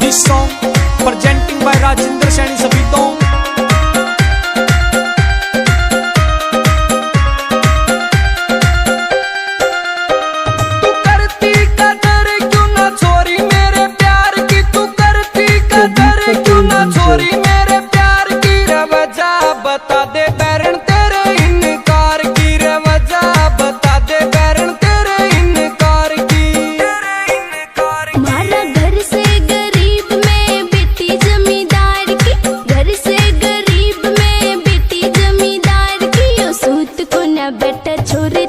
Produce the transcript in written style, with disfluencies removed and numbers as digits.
This song presenting by Rajinder Saini Sabitong. तू करती कदर क्यों ना छोरी मेरे प्यार की, तू करती कदर क्यों ना छोरी मेरे प्यार की, रे वजह बता दे बैरन तेरे इनकार की, रे वजह बता दे बैरन तेरे इनकार की। मारा घर से गरीब में बेटी जमींदार की, घर से गरीब में बेटी जमींदार की, ओ सूत को न बेटा छोरे